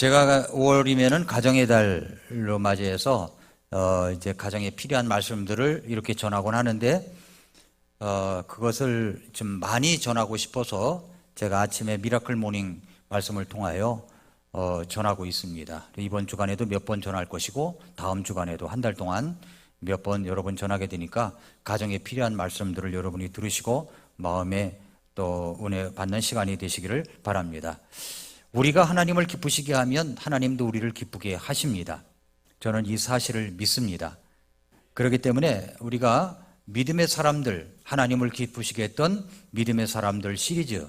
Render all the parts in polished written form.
제가 5월이면은 가정의 달로 맞이해서 이제 가정에 필요한 말씀들을 이렇게 전하곤 하는데 그것을 좀 많이 전하고 싶어서 제가 아침에 미라클 모닝 말씀을 통하여 전하고 있습니다. 이번 주간에도 몇 번 전할 것이고 다음 주간에도 한 달 동안 몇 번 여러 번 전하게 되니까 가정에 필요한 말씀들을 여러분이 들으시고 마음에 또 은혜 받는 시간이 되시기를 바랍니다. 우리가 하나님을 기쁘시게 하면 하나님도 우리를 기쁘게 하십니다. 저는 이 사실을 믿습니다. 그렇기 때문에 우리가 믿음의 사람들, 하나님을 기쁘시게 했던 믿음의 사람들 시리즈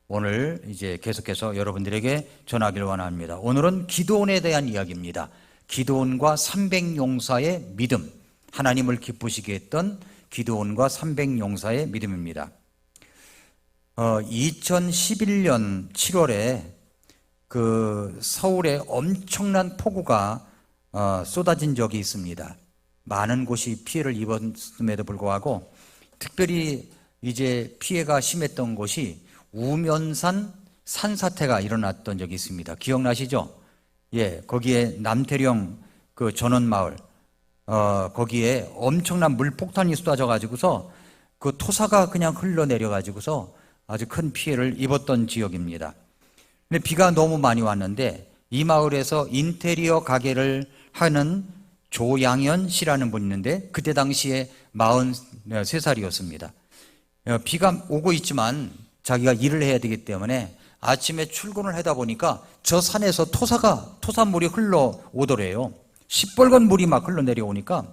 오늘 이제 계속해서 여러분들에게 전하기를 원합니다. 오늘은 기드온에 대한 이야기입니다. 기드온과 300용사의 믿음, 하나님을 기쁘시게 했던 기드온과 300용사의 믿음입니다. 2011년 7월에 그 서울에 엄청난 폭우가 쏟아진 적이 있습니다. 많은 곳이 피해를 입었음에도 불구하고 특별히 이제 피해가 심했던 곳이 우면산 산사태가 일어났던 적이 있습니다. 기억나시죠? 예, 거기에 남태령 그 전원마을 거기에 엄청난 물폭탄이 쏟아져 가지고서 그 토사가 그냥 흘러내려 가지고서 아주 큰 피해를 입었던 지역입니다. 근데 비가 너무 많이 왔는데 이 마을에서 인테리어 가게를 하는 조양현 씨라는 분이 있는데 그때 당시에 43살이었습니다. 비가 오고 있지만 자기가 일을 해야 되기 때문에 아침에 출근을 하다 보니까 저 산에서 토사물이 흘러오더래요. 시뻘건 물이 막 흘러내려오니까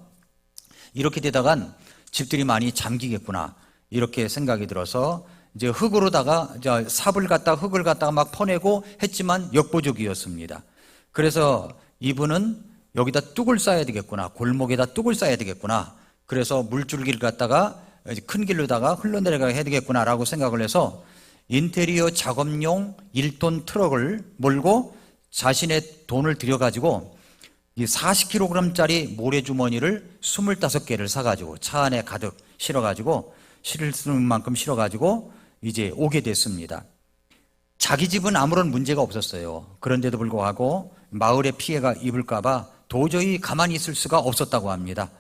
이렇게 되다간 집들이 많이 잠기겠구나 이렇게 생각이 들어서 이제 흙을 갖다가 막 퍼내고 했지만 역부족이었습니다. 그래서 이분은 여기다 뚝을 쌓아야 되겠구나, 골목에다 뚝을 쌓아야 되겠구나, 그래서 물줄기를 갖다가 큰 길로다가 흘러내려가게 해야 되겠구나라고 생각을 해서 인테리어 작업용 1톤 트럭을 몰고 자신의 돈을 들여가지고 이 40kg짜리 모래주머니를 25개를 사가지고 차 안에 가득 실어가지고 실을 쓰는 만큼 실어가지고 이제 오게 됐습니다. 자기 집은 아무런 문제가 없었어요. 그런데도 불구하고 마을에 피해가 입을까봐 도저히 가만히 있을 수가 없었다고 합니다.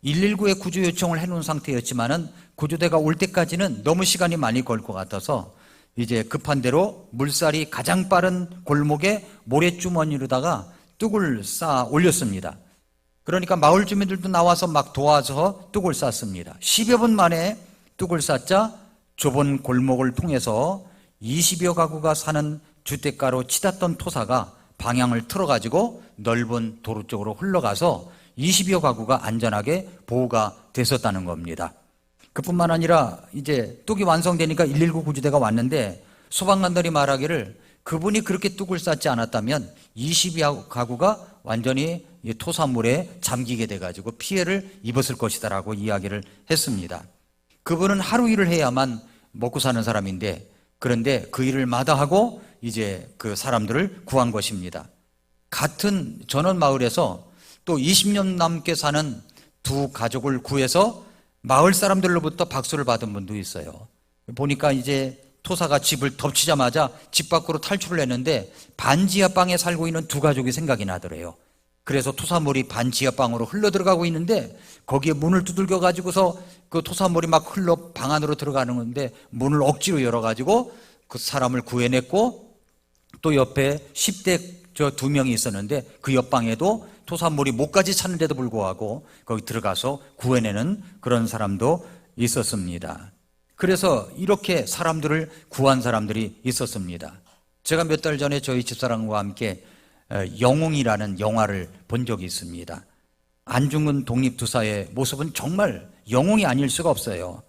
119에 구조 요청을 해놓은 상태였지만은 구조대가 올 때까지는 너무 시간이 많이 걸 것 같아서 이제 급한 대로 물살이 가장 빠른 골목에 모래주머니로다가 뚝을 쌓아 올렸습니다. 그러니까 마을 주민들도 나와서 막 도와서 뚝을 쌓습니다. 10여 분 만에 뚝을 쌓자 좁은 골목을 통해서 20여 가구가 사는 주택가로 치닫던 토사가 방향을 틀어가지고 넓은 도로 쪽으로 흘러가서 20여 가구가 안전하게 보호가 됐었다는 겁니다. 그뿐만 아니라 이제 뚝이 완성되니까 119 구조대가 왔는데 소방관들이 말하기를 그분이 그렇게 뚝을 쌓지 않았다면 20여 가구가 완전히 토사물에 잠기게 돼가지고 피해를 입었을 것이다라고 이야기를 했습니다. 그분은 하루 일을 해야만 먹고 사는 사람인데 그런데 그 일을 마다하고 이제 그 사람들을 구한 것입니다. 같은 전원마을에서 또 20년 넘게 사는 두 가족을 구해서 마을 사람들로부터 박수를 받은 분도 있어요. 보니까 이제 토사가 집을 덮치자마자 집 밖으로 탈출을 했는데 반지하방에 살고 있는 두 가족이 생각이 나더래요. 그래서 토사물이 반지하방으로 흘러 들어가고 있는데 거기에 문을 두들겨 가지고서 그 토사물이 막 흘러 방 안으로 들어가는 건데 문을 억지로 열어 가지고 그 사람을 구해냈고 또 옆에 10대 저 두 명이 있었는데 그 옆방에도 토사물이 목까지 찼는데도 불구하고 거기 들어가서 구해내는 그런 사람도 있었습니다. 그래서 이렇게 사람들을 구한 사람들이 있었습니다. 제가 몇 달 전에 저희 집사람과 함께 영웅이라는 영화를 본 적이 있습니다. 안중근 독립투사의 모습은 정말 영웅이 아닐 수가 없어요.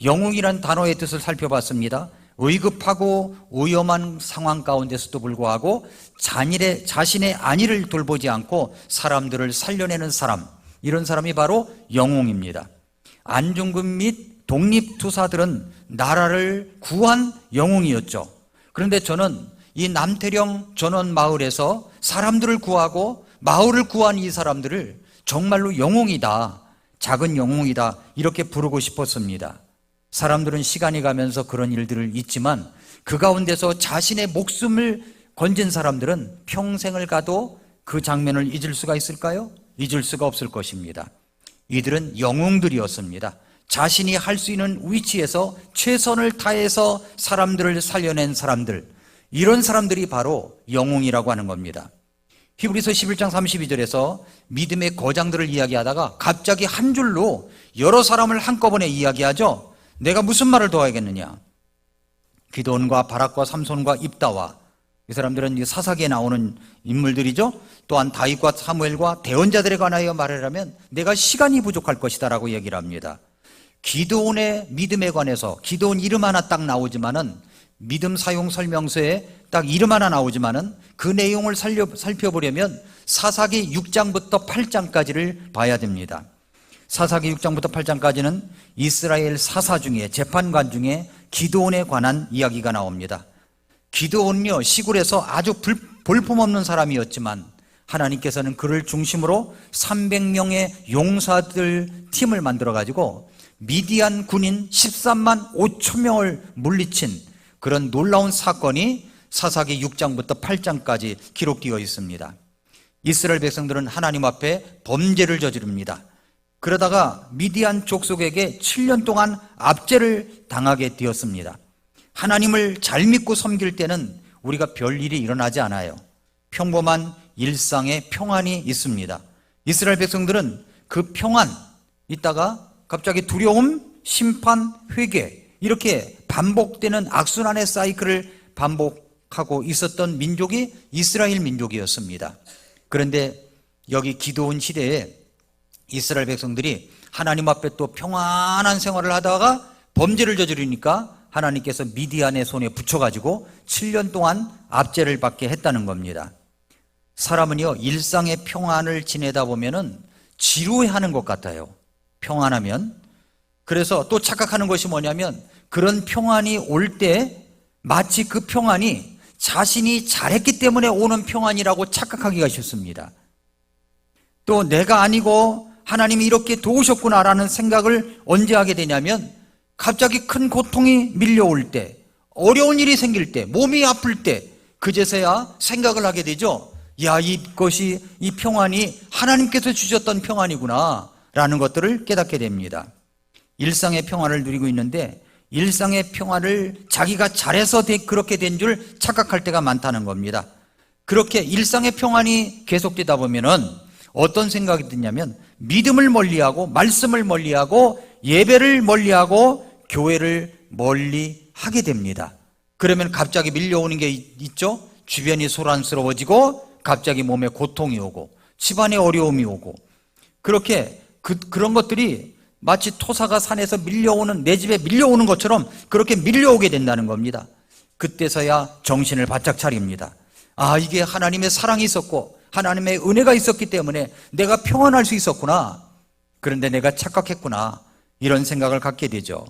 영웅이란 단어의 뜻을 살펴봤습니다. 의급하고 위험한 상황 가운데서도 불구하고 자신의 안위를 돌보지 않고 사람들을 살려내는 사람, 이런 사람이 바로 영웅입니다. 안중근 및 독립투사들은 나라를 구한 영웅이었죠. 그런데 저는 이 남태령 전원마을에서 사람들을 구하고 마을을 구한 이 사람들을 정말로 영웅이다, 작은 영웅이다 이렇게 부르고 싶었습니다. 사람들은 시간이 가면서 그런 일들을 잊지만 그 가운데서 자신의 목숨을 건진 사람들은 평생을 가도 그 장면을 잊을 수가 있을까요? 잊을 수가 없을 것입니다. 이들은 영웅들이었습니다. 자신이 할 수 있는 위치에서 최선을 다해서 사람들을 살려낸 사람들, 이런 사람들이 바로 영웅이라고 하는 겁니다. 히브리서 11장 32절에서 믿음의 거장들을 이야기하다가 갑자기 한 줄로 여러 사람을 한꺼번에 이야기하죠. 내가 무슨 말을 더 하겠느냐? 기드온과 바락과 삼손과 입다와, 이 사람들은 사사기에 나오는 인물들이죠. 또한 다윗과 사무엘과 대언자들에 관하여 말하려면 내가 시간이 부족할 것이다 라고 얘기를 합니다. 기드온의 믿음에 관해서 기드온 이름 하나 딱 나오지만은, 믿음 사용 설명서에 딱 이름 하나 나오지만은 그 내용을 살펴보려면 사사기 6장부터 8장까지를 봐야 됩니다. 사사기 6장부터 8장까지는 이스라엘 사사 중에, 재판관 중에 기드온에 관한 이야기가 나옵니다. 기드온은요, 시골에서 아주 볼품없는 사람이었지만 하나님께서는 그를 중심으로 300명의 용사들 팀을 만들어 가지고 미디안 군인 13만 5천 명을 물리친 그런 놀라운 사건이 사사기 6장부터 8장까지 기록되어 있습니다. 이스라엘 백성들은 하나님 앞에 범죄를 저지릅니다. 그러다가 미디안 족속에게 7년 동안 압제를 당하게 되었습니다. 하나님을 잘 믿고 섬길 때는 우리가 별일이 일어나지 않아요. 평범한 일상의 평안이 있습니다. 이스라엘 백성들은 그 평안 있다가 갑자기 두려움, 심판, 회개, 이렇게 반복되는 악순환의 사이클을 반복하고 있었던 민족이 이스라엘 민족이었습니다. 그런데 여기 기드온 시대에 이스라엘 백성들이 하나님 앞에 또 평안한 생활을 하다가 범죄를 저지르니까 하나님께서 미디안의 손에 붙여가지고 7년 동안 압제를 받게 했다는 겁니다. 사람은요, 일상의 평안을 지내다 보면은 지루해하는 것 같아요. 평안하면. 그래서 또 착각하는 것이 뭐냐면, 그런 평안이 올 때 마치 그 평안이 자신이 잘했기 때문에 오는 평안이라고 착각하기가 쉽습니다. 또 내가 아니고 하나님이 이렇게 도우셨구나라는 생각을 언제 하게 되냐면, 갑자기 큰 고통이 밀려올 때, 어려운 일이 생길 때, 몸이 아플 때, 그제서야 생각을 하게 되죠. 야, 이것이, 이 평안이 하나님께서 주셨던 평안이구나 라는 것들을 깨닫게 됩니다. 일상의 평안을 누리고 있는데 일상의 평안을 자기가 잘해서 그렇게 된 줄 착각할 때가 많다는 겁니다. 그렇게 일상의 평안이 계속되다 보면은 어떤 생각이 드냐면, 믿음을 멀리하고 말씀을 멀리하고 예배를 멀리하고 교회를 멀리하게 됩니다. 그러면 갑자기 밀려오는 게 있죠. 주변이 소란스러워지고 갑자기 몸에 고통이 오고 집안에 어려움이 오고, 그렇게 그런 것들이 마치 토사가 산에서 밀려오는, 내 집에 밀려오는 것처럼 그렇게 밀려오게 된다는 겁니다. 그때서야 정신을 바짝 차립니다. 아, 이게 하나님의 사랑이 있었고 하나님의 은혜가 있었기 때문에 내가 평안할 수 있었구나. 그런데 내가 착각했구나. 이런 생각을 갖게 되죠.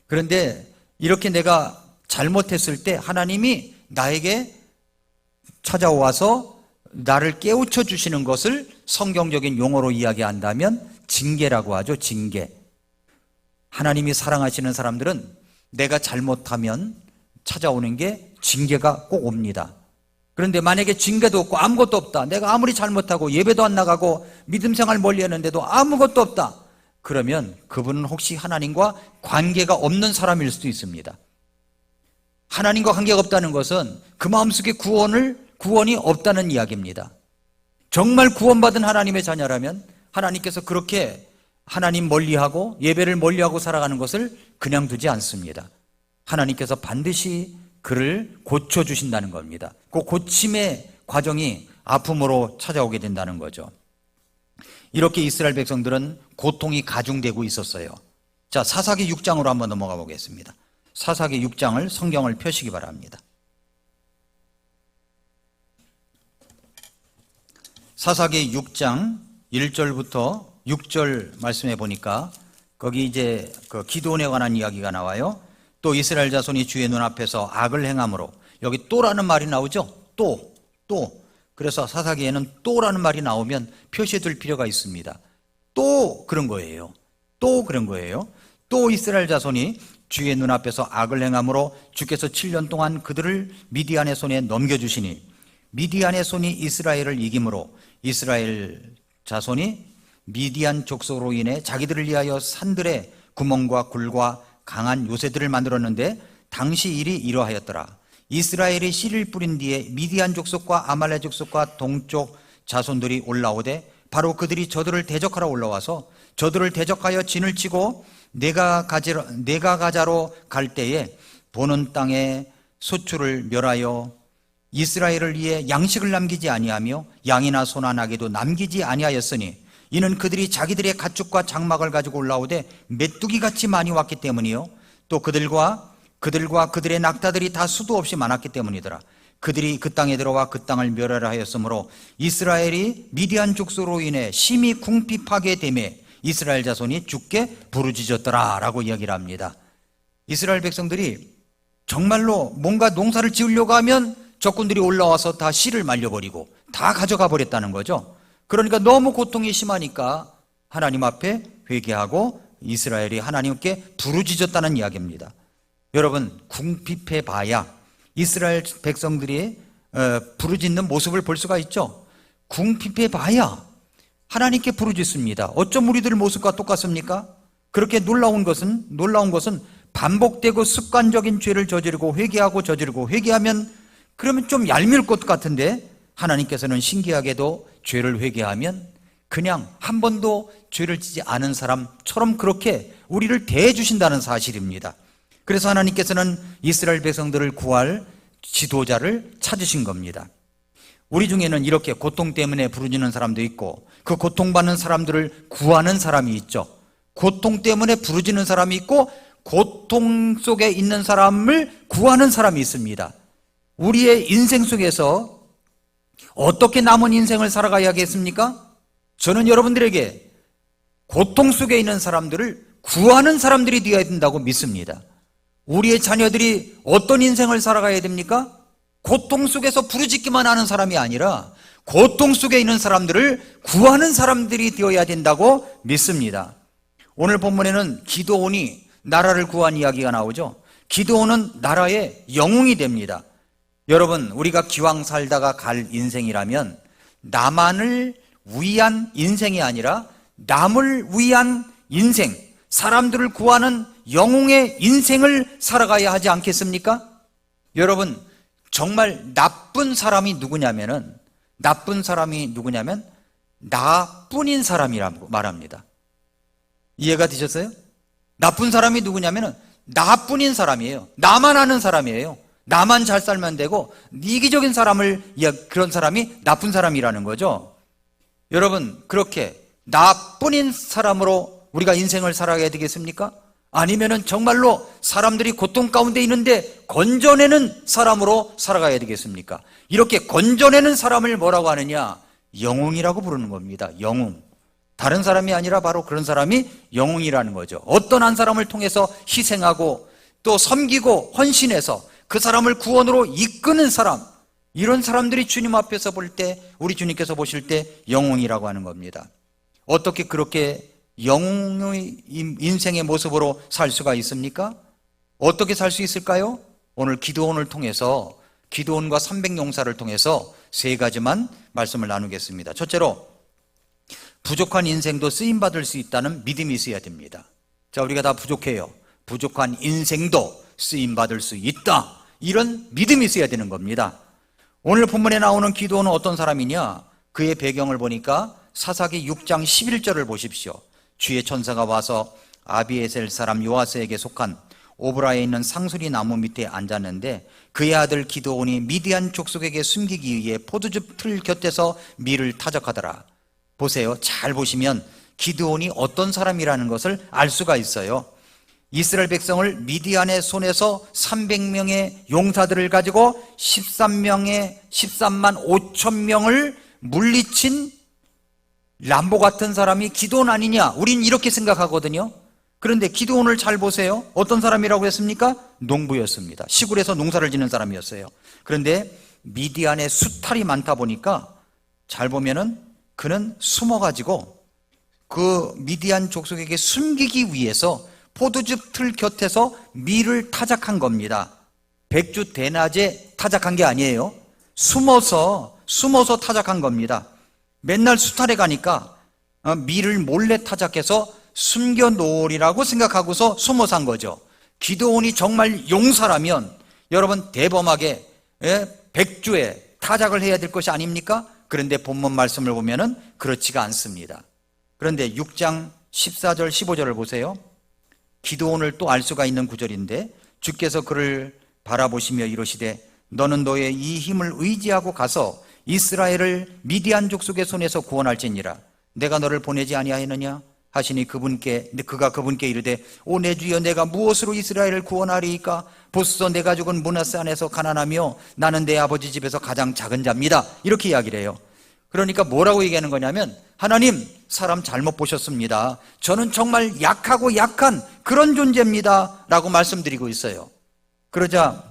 그런데 이렇게 내가 잘못했을 때 하나님이 나에게 찾아와서 나를 깨우쳐 주시는 것을 성경적인 용어로 이야기한다면 징계라고 하죠. 징계. 하나님이 사랑하시는 사람들은 내가 잘못하면 찾아오는 게 징계가 꼭 옵니다. 그런데 만약에 징계도 없고 아무것도 없다, 내가 아무리 잘못하고 예배도 안 나가고 믿음 생활 멀리 했는데도 아무것도 없다, 그러면 그분은 혹시 하나님과 관계가 없는 사람일 수도 있습니다. 하나님과 관계가 없다는 것은 그 마음속에 구원이 없다는 이야기입니다. 정말 구원받은 하나님의 자녀라면 하나님께서 그렇게 하나님 멀리하고 예배를 멀리하고 살아가는 것을 그냥 두지 않습니다. 하나님께서 반드시 그를 고쳐주신다는 겁니다. 그 고침의 과정이 아픔으로 찾아오게 된다는 거죠. 이렇게 이스라엘 백성들은 고통이 가중되고 있었어요. 자, 사사기 6장으로 한번 넘어가 보겠습니다. 사사기 6장을 성경을 펴시기 바랍니다. 사사기 6장 1절부터 6절 말씀해 보니까 거기 이제 그 기드온에 관한 이야기가 나와요. 또 이스라엘 자손이 주의 눈앞에서 악을 행함으로, 여기 또라는 말이 나오죠. 또. 그래서 사사기에는 또라는 말이 나오면 표시해 둘 필요가 있습니다. 또 그런 거예요. 또 이스라엘 자손이 주의 눈앞에서 악을 행함으로 주께서 7년 동안 그들을 미디안의 손에 넘겨주시니 미디안의 손이 이스라엘을 이김으로 이스라엘 자손이 미디안 족속으로 인해 자기들을 위하여 산들에 구멍과 굴과 강한 요새들을 만들었는데 당시 일이 이러하였더라. 이스라엘이 씨를 뿌린 뒤에 미디안 족속과 아말렉 족속과 동쪽 자손들이 올라오되 바로 그들이 저들을 대적하러 올라와서 저들을 대적하여 진을 치고 내가 가자로 갈 때에 보는 땅에 소출을 멸하여 이스라엘을 위해 양식을 남기지 아니하며 양이나 소나 나귀도 남기지 아니하였으니 이는 그들이 자기들의 가축과 장막을 가지고 올라오되 메뚜기같이 많이 왔기 때문이요 또 그들과 그들의 낙타들이 다 수도 없이 많았기 때문이더라. 그들이 그 땅에 들어와 그 땅을 멸하라 하였으므로 이스라엘이 미디안 족속으로 인해 심히 궁핍하게 되매 이스라엘 자손이 죽게 부르짖었더라 라고 이야기를 합니다. 이스라엘 백성들이 정말로 뭔가 농사를 지으려고 하면 적군들이 올라와서 다 씨를 말려버리고 다 가져가 버렸다는 거죠. 그러니까 너무 고통이 심하니까 하나님 앞에 회개하고 이스라엘이 하나님께 부르짖었다는 이야기입니다. 여러분, 궁핍해 봐야 이스라엘 백성들이 부르짖는 모습을 볼 수가 있죠. 궁핍해 봐야 하나님께 부르짖습니다. 어쩜 우리들 모습과 똑같습니까? 그렇게 놀라운 것은 반복되고 습관적인 죄를 저지르고 회개하면 그러면 좀 얄미울 것 같은데 하나님께서는 신기하게도 죄를 회개하면 그냥 한 번도 죄를 지지 않은 사람처럼 그렇게 우리를 대해 주신다는 사실입니다. 그래서 하나님께서는 이스라엘 백성들을 구할 지도자를 찾으신 겁니다. 우리 중에는 이렇게 고통 때문에 부르짖는 사람도 있고 그 고통받는 사람들을 구하는 사람이 있죠. 고통 때문에 부르짖는 사람이 있고 고통 속에 있는 사람을 구하는 사람이 있습니다. 우리의 인생 속에서 어떻게 남은 인생을 살아가야겠습니까? 저는 여러분들에게 고통 속에 있는 사람들을 구하는 사람들이 되어야 된다고 믿습니다. 우리의 자녀들이 어떤 인생을 살아가야 됩니까? 고통 속에서 부르짖기만 하는 사람이 아니라 고통 속에 있는 사람들을 구하는 사람들이 되어야 된다고 믿습니다. 오늘 본문에는 기드온이 나라를 구한 이야기가 나오죠. 기드온은 나라의 영웅이 됩니다. 여러분, 우리가 기왕 살다가 갈 인생이라면 나만을 위한 인생이 아니라 남을 위한 인생, 사람들을 구하는 영웅의 인생을 살아가야 하지 않겠습니까? 여러분, 정말 나쁜 사람이 누구냐면 나뿐인 사람이라고 말합니다. 이해가 되셨어요? 나쁜 사람이 누구냐면 나뿐인 사람이에요. 나만 아는 사람이에요. 나만 잘 살면 되고 이기적인 그런 사람이 나쁜 사람이라는 거죠. 여러분, 그렇게 나뿐인 사람으로 우리가 인생을 살아가야 되겠습니까? 아니면은 정말로 사람들이 고통 가운데 있는데 건져내는 사람으로 살아가야 되겠습니까? 이렇게 건져내는 사람을 뭐라고 하느냐? 영웅이라고 부르는 겁니다. 영웅. 다른 사람이 아니라 바로 그런 사람이 영웅이라는 거죠. 어떤 한 사람을 통해서 희생하고 또 섬기고 헌신해서 그 사람을 구원으로 이끄는 사람, 이런 사람들이 주님 앞에서 볼 때, 우리 주님께서 보실 때 영웅이라고 하는 겁니다. 어떻게 그렇게 영웅의 인생의 모습으로 살 수가 있습니까? 어떻게 살 수 있을까요? 오늘 기드온을 통해서, 기드온과 300용사를 통해서 세 가지만 말씀을 나누겠습니다. 첫째로, 부족한 인생도 쓰임받을 수 있다는 믿음이 있어야 됩니다. 자, 우리가 다 부족해요. 부족한 인생도 쓰임받을 수 있다, 이런 믿음이 있어야 되는 겁니다. 오늘 본문에 나오는 기드온은 어떤 사람이냐? 그의 배경을 보니까 사사기 6장 11절을 보십시오. 주의 천사가 와서 아비에셀 사람 요아스에게 속한 오브라에 있는 상수리 나무 밑에 앉았는데 그의 아들 기드온이 미디안 족속에게 숨기기 위해 포도즙 틀 곁에서 밀을 타적하더라. 보세요. 잘 보시면 기드온이 어떤 사람이라는 것을 알 수가 있어요. 이스라엘 백성을 미디안의 손에서 300명의 용사들을 가지고 13만 5천 명을 물리친 람보 같은 사람이 기드온 아니냐? 우린 이렇게 생각하거든요. 그런데 기드온을 잘 보세요. 어떤 사람이라고 했습니까? 농부였습니다. 시골에서 농사를 짓는 사람이었어요. 그런데 미디안에 수탈이 많다 보니까 잘 보면은 그는 숨어가지고 그 미디안 족속에게 숨기기 위해서 포도즙 틀 곁에서 밀을 타작한 겁니다. 백주 대낮에 타작한 게 아니에요. 숨어서 타작한 겁니다. 맨날 수탈에 가니까 밀을 몰래 타작해서 숨겨놓으리라고 생각하고서 숨어서 한 거죠. 기드온이 정말 용사라면 여러분 대범하게 백주에 타작을 해야 될 것이 아닙니까? 그런데 본문 말씀을 보면은 그렇지가 않습니다. 그런데 6장 14절 15절을 보세요. 기드온을 또 알 수가 있는 구절인데, 주께서 그를 바라보시며 이르시되 너는 너의 이 힘을 의지하고 가서 이스라엘을 미디안 족속의 손에서 구원할지니라. 내가 너를 보내지 아니하였느냐 하시니 그가 그분께 이르되 오 내 주여, 내가 무엇으로 이스라엘을 구원하리이까? 보소서, 내 가족은 므낫세 안에서 가난하며 나는 내 아버지 집에서 가장 작은 자입니다. 이렇게 이야기를 해요. 그러니까 뭐라고 얘기하는 거냐면, 하나님, 사람 잘못 보셨습니다. 저는 정말 약하고 약한 그런 존재입니다 라고 말씀드리고 있어요. 그러자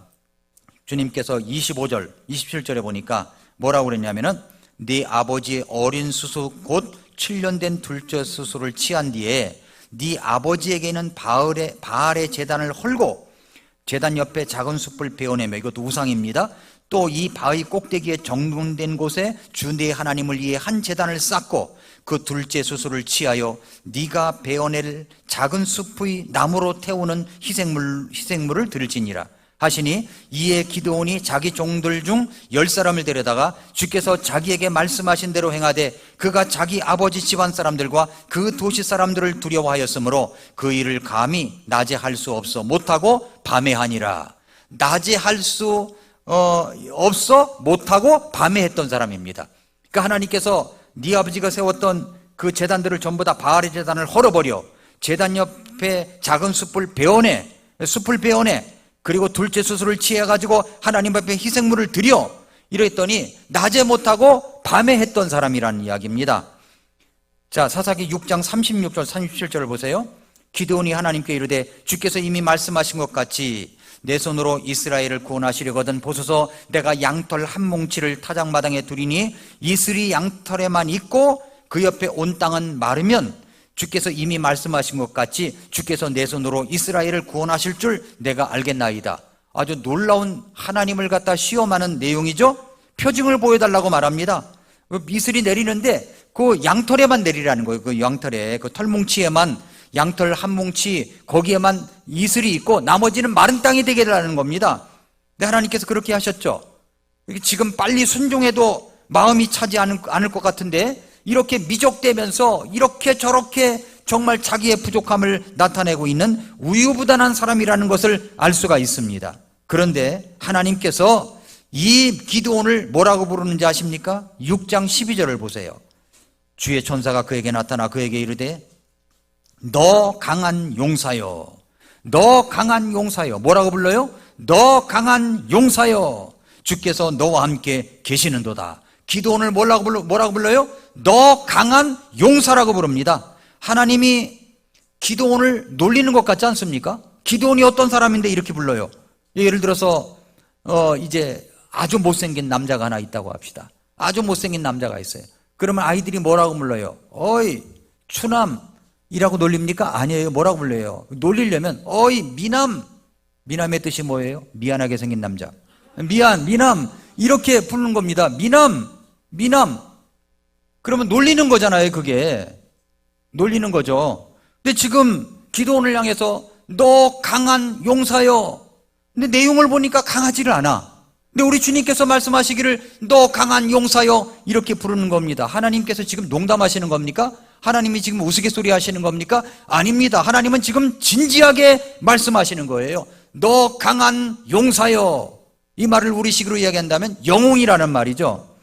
주님께서 25절 27절에 보니까 뭐라고 그랬냐면은 네 아버지의 어린 수수 곧 7년 된 둘째 수수를 취한 뒤에 네 아버지에게 있는 바알의 제단을 헐고 제단 옆에 작은 숲을 베어내며, 이것도 우상입니다. 또 이 바위 꼭대기에 정돈된 곳에 주 네 하나님을 위해 한 제단을 쌓고 그 둘째 수수를 취하여 네가 베어낼 작은 숲의 나무로 태우는 희생물을 드릴지니라 하시니, 이에 기드온이 자기 종들 중 10사람을 데려다가 주께서 자기에게 말씀하신 대로 행하되 그가 자기 아버지 집안 사람들과 그 도시 사람들을 두려워하였으므로 그 일을 감히 낮에 할 수 없어 못하고 밤에 하니라. 낮에 할 수 없어 못하고 밤에 했던 사람입니다. 그러니까 하나님께서 네 아버지가 세웠던 그 제단들을 전부 다 바알의 제단을 헐어버려 제단 옆에 작은 숲을 베어내, 그리고 둘째 수수를 취해가지고 하나님 앞에 희생물을 드려, 이랬더니 낮에 못하고 밤에 했던 사람이라는 이야기입니다. 자, 사사기 6장 36절 37절을 보세요. 기드온이 하나님께 이르되 주께서 이미 말씀하신 것 같이 내 손으로 이스라엘을 구원하시려거든 보소서, 내가 양털 한 뭉치를 타작마당에 두리니 이슬이 양털에만 있고 그 옆에 온 땅은 마르면 주께서 이미 말씀하신 것 같이 주께서 내 손으로 이스라엘을 구원하실 줄 내가 알겠나이다. 아주 놀라운 하나님을 갖다 시험하는 내용이죠. 표징을 보여달라고 말합니다. 이슬이 내리는데 그 양털에만 내리라는 거예요. 그 양털에, 그 털뭉치에만, 양털 한 뭉치 거기에만 이슬이 있고 나머지는 마른 땅이 되게 해달라는 겁니다. 근데 하나님께서 그렇게 하셨죠. 지금 빨리 순종해도 마음이 차지 않을 것 같은데 이렇게 미적대면서 이렇게 저렇게 정말 자기의 부족함을 나타내고 있는 우유부단한 사람이라는 것을 알 수가 있습니다. 그런데 하나님께서 이 기드온을 뭐라고 부르는지 아십니까? 6장 12절을 보세요. 주의 천사가 그에게 나타나 그에게 이르되 너 강한 용사여, 너 강한 용사여. 뭐라고 불러요? 너 강한 용사여, 주께서 너와 함께 계시는도다. 기드온을 뭐라고 불러요? 너 강한 용사라고 부릅니다. 하나님이 기드온을 놀리는 것 같지 않습니까? 기드온이 어떤 사람인데 이렇게 불러요? 예를 들어서 이제 아주 못생긴 남자가 하나 있다고 합시다. 아주 못생긴 남자가 있어요. 그러면 아이들이 뭐라고 불러요? 어이 추남이라고 놀립니까? 아니에요. 뭐라고 불러요? 놀리려면 어이 미남. 미남의 뜻이 뭐예요? 미안하게 생긴 남자. 미남 이렇게 부르는 겁니다. 미남. 그러면 놀리는 거잖아요. 그게 놀리는 거죠. 근데 지금 기드온을 향해서 너 강한 용사여. 근데 내용을 보니까 강하지를 않아. 근데 우리 주님께서 말씀하시기를 너 강한 용사여 이렇게 부르는 겁니다. 하나님께서 지금 농담하시는 겁니까? 하나님이 지금 우스갯소리 하시는 겁니까? 아닙니다. 하나님은 지금 진지하게 말씀하시는 거예요. 너 강한 용사여. 이 말을 우리식으로 이야기한다면 영웅이라는 말이죠.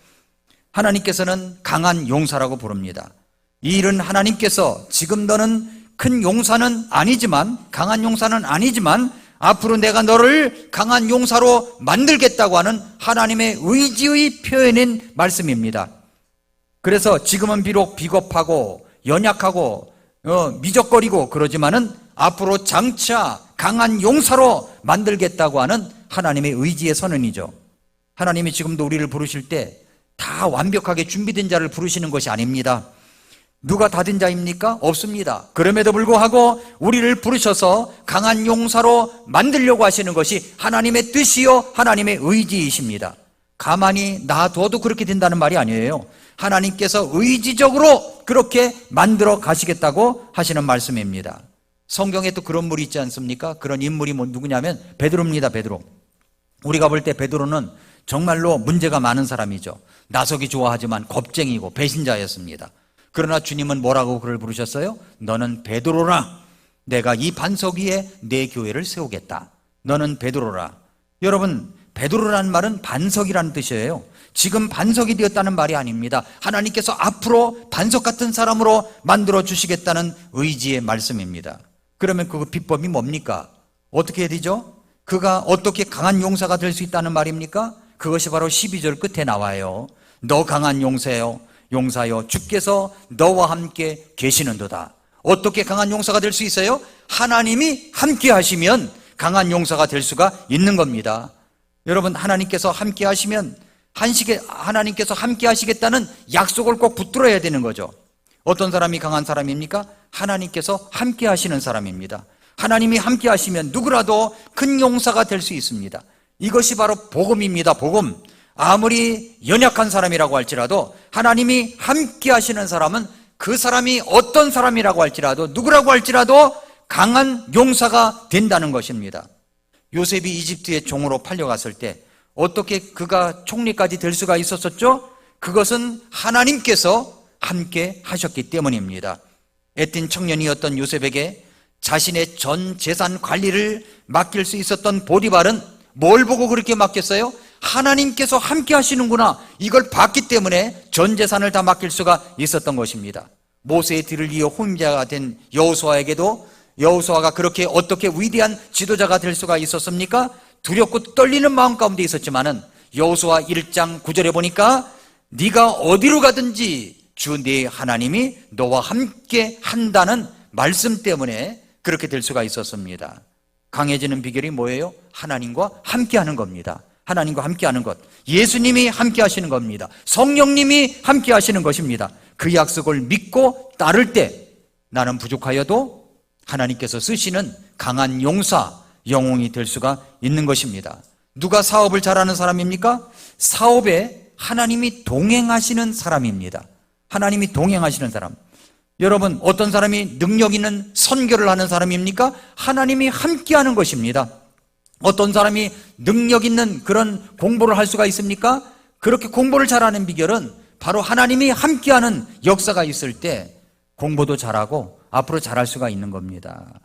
하나님께서는 강한 용사라고 부릅니다. 이 일은 하나님께서 지금 너는 큰 용사는 아니지만, 강한 용사는 아니지만 앞으로 내가 너를 강한 용사로 만들겠다고 하는 하나님의 의지의 표현인 말씀입니다. 그래서 지금은 비록 비겁하고 연약하고 미적거리고 그러지만은 앞으로 장차 강한 용사로 만들겠다고 하는 하나님의 의지의 선언이죠. 하나님이 지금도 우리를 부르실 때 다 완벽하게 준비된 자를 부르시는 것이 아닙니다. 누가 다된 자입니까? 없습니다. 그럼에도 불구하고 우리를 부르셔서 강한 용사로 만들려고 하시는 것이 하나님의 뜻이요 하나님의 의지이십니다. 가만히 놔둬도 그렇게 된다는 말이 아니에요. 하나님께서 의지적으로 그렇게 만들어 가시겠다고 하시는 말씀입니다. 성경에 또 그런 물이 있지 않습니까? 그런 인물이 누구냐면 베드로입니다. 베드로. 우리가 볼 때 베드로는 정말로 문제가 많은 사람이죠. 나서기 좋아하지만 겁쟁이고 배신자였습니다. 그러나 주님은 뭐라고 그를 부르셨어요? 너는 베드로라. 내가 이 반석 위에 내 교회를 세우겠다. 너는 베드로라. 여러분, 베드로라는 말은 반석이라는 뜻이에요. 지금 반석이 되었다는 말이 아닙니다. 하나님께서 앞으로 반석 같은 사람으로 만들어 주시겠다는 의지의 말씀입니다. 그러면 그 비법이 뭡니까? 어떻게 해야 되죠? 그가 어떻게 강한 용사가 될 수 있다는 말입니까? 그것이 바로 12절 끝에 나와요. 너 강한 용사여 주께서 너와 함께 계시는도다. 어떻게 강한 용사가 될 수 있어요? 하나님이 함께 하시면 강한 용사가 될 수가 있는 겁니다. 여러분, 하나님께서 함께 하시면 하나님께서 함께 하시겠다는 약속을 꼭 붙들어야 되는 거죠. 어떤 사람이 강한 사람입니까? 하나님께서 함께 하시는 사람입니다. 하나님이 함께 하시면 누구라도 큰 용사가 될 수 있습니다. 이것이 바로 복음입니다. 복음. 아무리 연약한 사람이라고 할지라도 하나님이 함께 하시는 사람은 그 사람이 어떤 사람이라고 할지라도 누구라고 할지라도 강한 용사가 된다는 것입니다. 요셉이 이집트의 종으로 팔려갔을 때 어떻게 그가 총리까지 될 수가 있었었죠? 그것은 하나님께서 함께 하셨기 때문입니다. 애띤 청년이었던 요셉에게 자신의 전 재산 관리를 맡길 수 있었던 보디발은 뭘 보고 그렇게 맡겼어요? 하나님께서 함께 하시는구나, 이걸 봤기 때문에 전 재산을 다 맡길 수가 있었던 것입니다. 모세의 뒤를 이어 후임자가 된 여호수아에게도 여호수아가 그렇게 어떻게 위대한 지도자가 될 수가 있었습니까? 두렵고 떨리는 마음 가운데 있었지만은 여호수아 1장 9절에 보니까 네가 어디로 가든지 주 네 하나님이 너와 함께 한다는 말씀 때문에 그렇게 될 수가 있었습니다. 강해지는 비결이 뭐예요? 하나님과 함께 하는 겁니다. 하나님과 함께 하는 것, 예수님이 함께 하시는 겁니다. 성령님이 함께 하시는 것입니다. 그 약속을 믿고 따를 때 나는 부족하여도 하나님께서 쓰시는 강한 용사, 영웅이 될 수가 있는 것입니다. 누가 사업을 잘하는 사람입니까? 사업에 하나님이 동행하시는 사람입니다. 하나님이 동행하시는 사람. 여러분, 어떤 사람이 능력 있는 선교를 하는 사람입니까? 하나님이 함께하는 것입니다. 어떤 사람이 능력 있는 그런 공부를 할 수가 있습니까? 그렇게 공부를 잘하는 비결은 바로 하나님이 함께하는 역사가 있을 때 공부도 잘하고 앞으로 잘할 수가 있는 겁니다.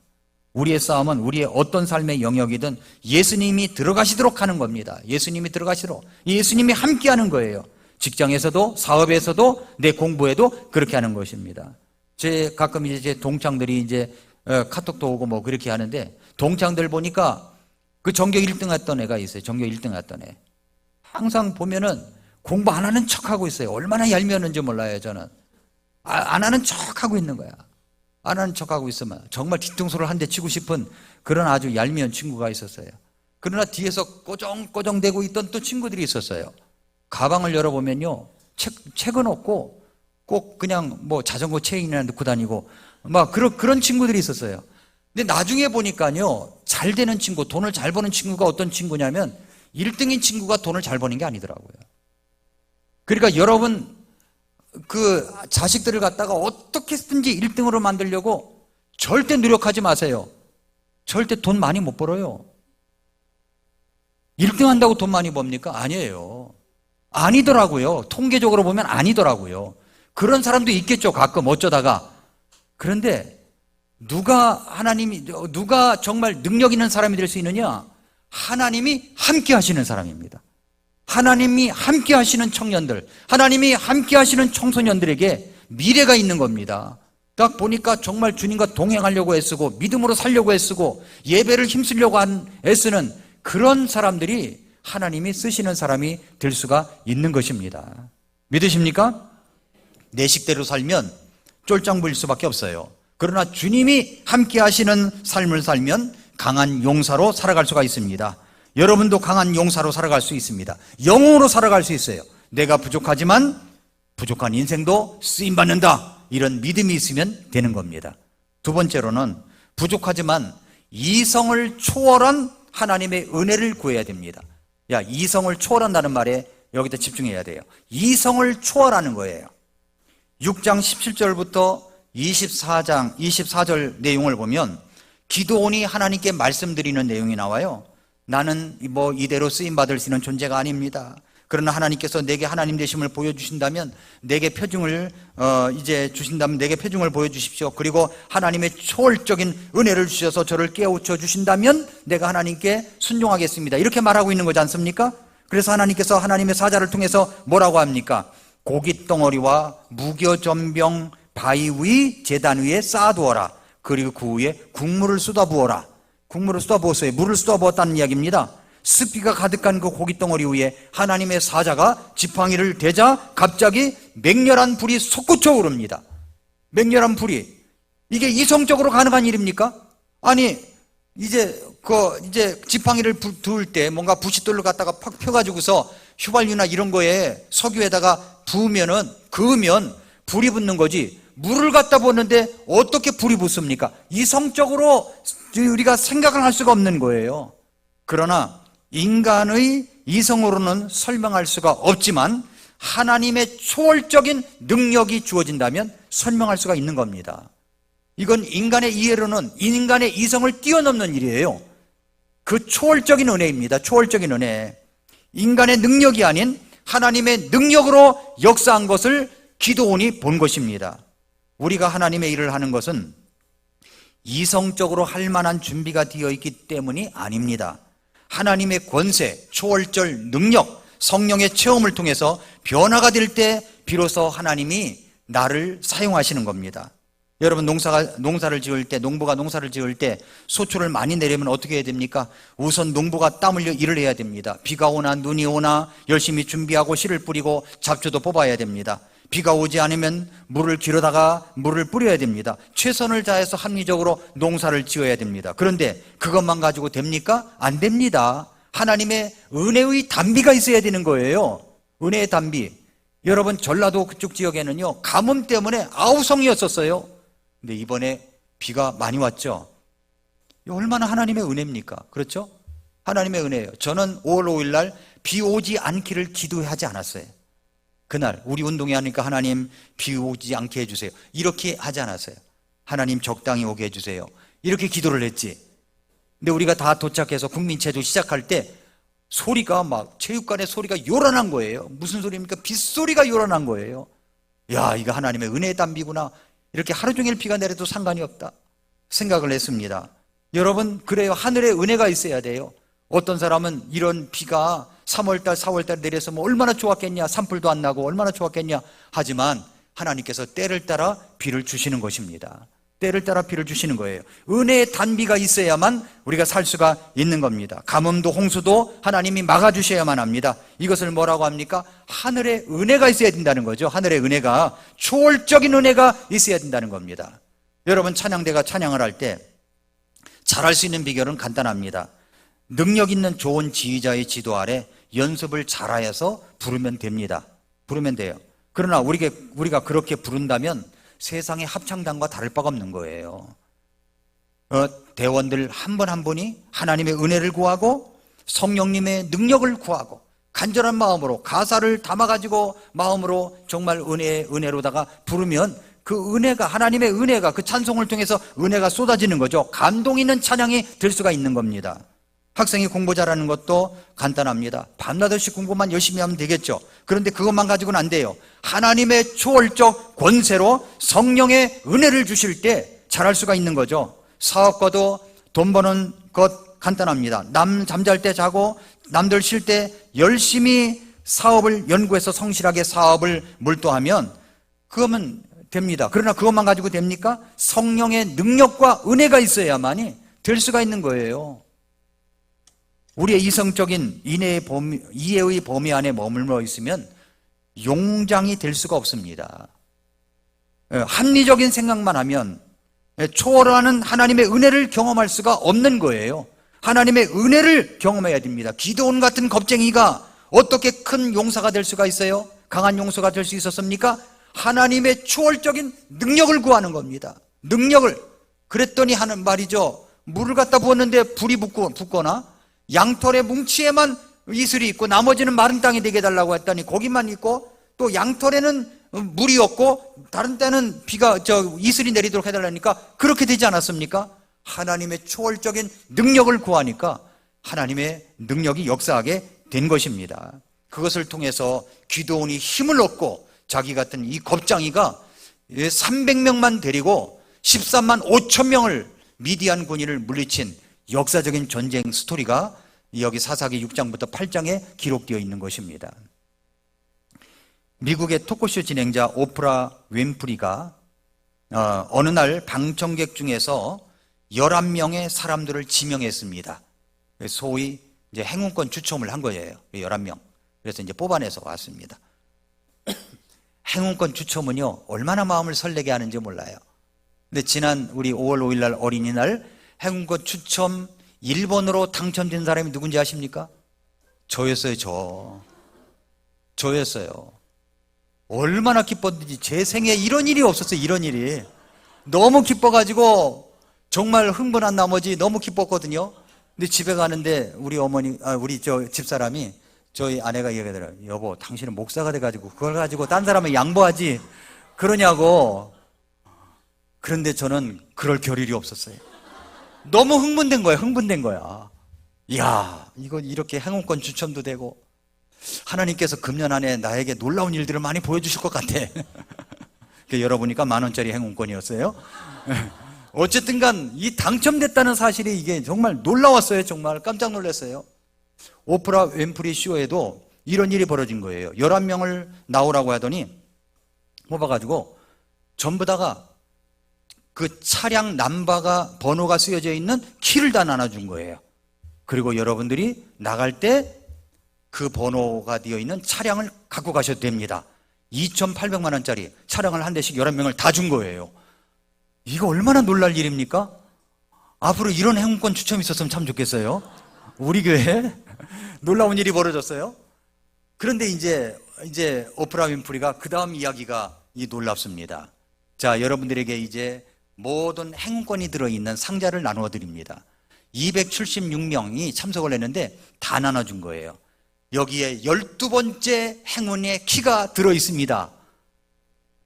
우리의 싸움은 우리의 어떤 삶의 영역이든 예수님이 들어가시도록 하는 겁니다. 예수님이 들어가시도록, 예수님이 함께하는 거예요. 직장에서도 사업에서도 내 공부에도 그렇게 하는 것입니다. 가끔 제 동창들이 카톡도 오고 뭐 그렇게 하는데, 동창들 보니까 그 전교 1등 했던 애가 있어요. 전교 1등 했던 애. 항상 보면은 공부 안 하는 척 하고 있어요. 얼마나 얄미웠는지 몰라요, 저는. 안 하는 척 하고 있는 거야. 안 하는 척 하고 있으면 정말 뒤통수를 한 대 치고 싶은 그런 아주 얄미운 친구가 있었어요. 그러나 뒤에서 꼬정꼬정대고 있던 또 친구들이 있었어요. 가방을 열어보면요, 책은 없고 꼭 그냥 뭐 자전거 체인이나 넣고 다니고 막 그런 친구들이 있었어요. 근데 나중에 보니까요, 잘 되는 친구, 돈을 잘 버는 친구가 어떤 친구냐면 1등인 친구가 돈을 잘 버는 게 아니더라고요. 그러니까 여러분, 그 자식들을 갖다가 어떻게든지 1등으로 만들려고 절대 노력하지 마세요. 절대 돈 많이 못 벌어요. 1등 한다고 돈 많이 법니까? 아니에요. 아니더라고요. 통계적으로 보면 아니더라고요. 그런 사람도 있겠죠, 가끔 어쩌다가. 그런데 누가 정말 능력 있는 사람이 될 수 있느냐? 하나님이 함께 하시는 사람입니다. 하나님이 함께 하시는 청년들, 하나님이 함께 하시는 청소년들에게 미래가 있는 겁니다. 딱 보니까 정말 주님과 동행하려고 애쓰고 믿음으로 살려고 애쓰고 예배를 힘쓰려고 애쓰는 그런 사람들이 하나님이 쓰시는 사람이 될 수가 있는 것입니다. 믿으십니까? 내 식대로 살면 쫄짱 부릴 수밖에 없어요. 그러나 주님이 함께 하시는 삶을 살면 강한 용사로 살아갈 수가 있습니다. 여러분도 강한 용사로 살아갈 수 있습니다. 영웅으로 살아갈 수 있어요. 내가 부족하지만 부족한 인생도 쓰임받는다. 이런 믿음이 있으면 되는 겁니다. 두 번째로는 부족하지만 이성을 초월한 하나님의 은혜를 구해야 됩니다. 이성을 초월한다는 말에 여기다 집중해야 돼요. 이성을 초월하는 거예요. 6장 17절부터 24절 내용을 보면 기드온이 하나님께 말씀드리는 내용이 나와요. 나는 이대로 쓰임받을 수 있는 존재가 아닙니다. 그러나 하나님께서 내게 하나님 되심을 보여주신다면 내게 표징을 내게 표징을 보여주십시오. 그리고 하나님의 초월적인 은혜를 주셔서 저를 깨우쳐 주신다면 내가 하나님께 순종하겠습니다. 이렇게 말하고 있는 거지 않습니까? 그래서 하나님께서 하나님의 사자를 통해서 뭐라고 합니까? 고깃덩어리와 무교전병 바위 위 제단 위에 쌓아두어라. 그리고 그 위에 국물을 쏟아부어라. 국물을 쏟아부었어요. 물을 쏟아부었다는 이야기입니다. 습기가 가득한 그 고깃덩어리 위에 하나님의 사자가 지팡이를 대자 갑자기 맹렬한 불이 솟구쳐 오릅니다. 맹렬한 불이. 이게 이성적으로 가능한 일입니까? 아니, 이제 지팡이를 두을 때 뭔가 부싯돌로 갖다가 팍 펴가지고서 휘발유나 이런 거에 석유에다가 그으면 불이 붙는 거지. 물을 갖다 붓는데 어떻게 불이 붙습니까? 이성적으로 우리가 생각을 할 수가 없는 거예요. 그러나 인간의 이성으로는 설명할 수가 없지만 하나님의 초월적인 능력이 주어진다면 설명할 수가 있는 겁니다. 이건 인간의 이해로는 인간의 이성을 뛰어넘는 일이에요. 그 초월적인 은혜입니다. 초월적인 은혜. 인간의 능력이 아닌 하나님의 능력으로 역사한 것을 기드온이 본 것입니다. 우리가 하나님의 일을 하는 것은 이성적으로 할 만한 준비가 되어 있기 때문이 아닙니다. 하나님의 권세, 초월적 능력, 성령의 체험을 통해서 변화가 될 때 비로소 하나님이 나를 사용하시는 겁니다. 여러분 농사를 지을 때, 농부가 농사를 지을 때 소출을 많이 내려면 어떻게 해야 됩니까? 우선 농부가 땀 흘려 일을 해야 됩니다. 비가 오나 눈이 오나 열심히 준비하고 씨를 뿌리고 잡초도 뽑아야 됩니다. 비가 오지 않으면 물을 길어다가 물을 뿌려야 됩니다. 최선을 다해서 합리적으로 농사를 지어야 됩니다. 그런데 그것만 가지고 됩니까? 안 됩니다. 하나님의 은혜의 단비가 있어야 되는 거예요. 은혜의 단비. 여러분 전라도 그쪽 지역에는요 가뭄 때문에 아우성이었었어요. 근데 이번에 비가 많이 왔죠. 얼마나 하나님의 은혜입니까? 그렇죠? 하나님의 은혜예요. 저는 5월 5일 날 비 오지 않기를 기도하지 않았어요. 그날 우리 운동회 하니까 하나님 비 오지 않게 해주세요. 이렇게 하지 않았어요. 하나님 적당히 오게 해주세요. 이렇게 기도를 했지. 근데 우리가 다 도착해서 국민체조 시작할 때 소리가 막 체육관의 소리가 요란한 거예요. 무슨 소리입니까? 빗소리가 요란한 거예요. 야, 이거 하나님의 은혜의 단비구나. 이렇게 하루 종일 비가 내려도 상관이 없다 생각을 했습니다. 여러분 그래요. 하늘의 은혜가 있어야 돼요. 어떤 사람은 이런 비가 3월달 4월달 내려서 얼마나 좋았겠냐, 산불도 안 나고 얼마나 좋았겠냐 하지만 하나님께서 때를 따라 비를 주시는 것입니다. 때를 따라 비를 주시는 거예요. 은혜의 단비가 있어야만 우리가 살 수가 있는 겁니다. 가뭄도 홍수도 하나님이 막아주셔야만 합니다. 이것을 뭐라고 합니까? 하늘의 은혜가 있어야 된다는 거죠. 하늘의 은혜가, 초월적인 은혜가 있어야 된다는 겁니다. 여러분 찬양대가 찬양을 할 때 잘할 수 있는 비결은 간단합니다. 능력 있는 좋은 지휘자의 지도 아래 연습을 잘하여서 부르면 됩니다. 부르면 돼요. 그러나 우리가 그렇게 부른다면 세상의 합창단과 다를 바가 없는 거예요. 대원들 한 분 한 분이 하나님의 은혜를 구하고 성령님의 능력을 구하고 간절한 마음으로 가사를 담아가지고 마음으로 정말 은혜로다가 부르면 그 은혜가, 하나님의 은혜가, 그 찬송을 통해서 은혜가 쏟아지는 거죠. 감동 있는 찬양이 될 수가 있는 겁니다. 학생이 공부 잘하는 것도 간단합니다. 밤낮없이 공부만 열심히 하면 되겠죠. 그런데 그것만 가지고는 안 돼요. 하나님의 초월적 권세로 성령의 은혜를 주실 때 잘할 수가 있는 거죠. 사업과도 돈 버는 것 간단합니다. 남 잠잘 때 자고 남들 쉴 때 열심히 사업을 연구해서 성실하게 사업을 몰두하면 그거면 됩니다. 그러나 그것만 가지고 됩니까? 성령의 능력과 은혜가 있어야만이 될 수가 있는 거예요. 우리의 이성적인 이해의 범위 안에 머물러 있으면 용장이 될 수가 없습니다. 합리적인 생각만 하면 초월하는 하나님의 은혜를 경험할 수가 없는 거예요. 하나님의 은혜를 경험해야 됩니다. 기드온 같은 겁쟁이가 어떻게 큰 용사가 될 수가 있어요? 강한 용사가 될 수 있었습니까? 하나님의 초월적인 능력을 구하는 겁니다. 능력을. 그랬더니 하는 말이죠. 물을 갖다 부었는데 불이 붙거나 양털의 뭉치에만 이슬이 있고 나머지는 마른 땅이 되게 해달라고 했더니 거기만 있고, 또 양털에는 물이 없고 다른 때는 이슬이 내리도록 해달라니까 그렇게 되지 않았습니까? 하나님의 초월적인 능력을 구하니까 하나님의 능력이 역사하게 된 것입니다. 그것을 통해서 기드온이 힘을 얻고 자기 같은 이 겁장이가 300명만 데리고 13만 5천 명을 미디안 군인을 물리친 역사적인 전쟁 스토리가 여기 사사기 6장부터 8장에 기록되어 있는 것입니다. 미국의 토크쇼 진행자 오프라 윈프리가 어느 날 방청객 중에서 11명의 사람들을 지명했습니다. 소위 이제 행운권 추첨을 한 거예요. 11명. 그래서 이제 뽑아내서 왔습니다. 행운권 추첨은요, 얼마나 마음을 설레게 하는지 몰라요. 근데 지난 우리 5월 5일 날 어린이날 행운권 추첨 1번으로 당첨된 사람이 누군지 아십니까? 저였어요. 저였어요. 얼마나 기뻤는지. 제 생에 이런 일이 없었어요. 이런 일이. 너무 기뻐가지고 정말 흥분한 나머지 너무 기뻤거든요. 근데 집에 가는데 우리 집사람이 저희 아내가 얘기하더라고요. 여보, 당신은 목사가 돼가지고 그걸 가지고 딴 사람을 양보하지 그러냐고. 그런데 저는 그럴 겨를이 없었어요. 너무 흥분된 거야. 이야, 이거 이렇게 행운권 추첨도 되고 하나님께서 금년 안에 나에게 놀라운 일들을 많이 보여주실 것 같아. 열어보니까 10,000원짜리 행운권이었어요. 어쨌든 간 이 당첨됐다는 사실이 이게 정말 놀라웠어요. 정말 깜짝 놀랐어요. 오프라 윈프리 쇼에도 이런 일이 벌어진 거예요. 11명을 나오라고 하더니 뽑아가지고 전부 다가 그 차량 남바가 번호가 쓰여져 있는 키를 다 나눠준 거예요. 그리고 여러분들이 나갈 때 그 번호가 되어 있는 차량을 갖고 가셔도 됩니다. 2,800만 원짜리 차량을 한 대씩 11명을 다 준 거예요. 이거 얼마나 놀랄 일입니까? 앞으로 이런 행운권 추첨이 있었으면 참 좋겠어요. 우리 교회에 놀라운 일이 벌어졌어요. 그런데 이제 오프라 윈프리가 그 다음 이야기가 놀랍습니다. 자, 여러분들에게 이제 모든 행운권이 들어있는 상자를 나누어 드립니다. 276명이 참석을 했는데 다 나눠준 거예요. 여기에 12번째 행운의 키가 들어있습니다.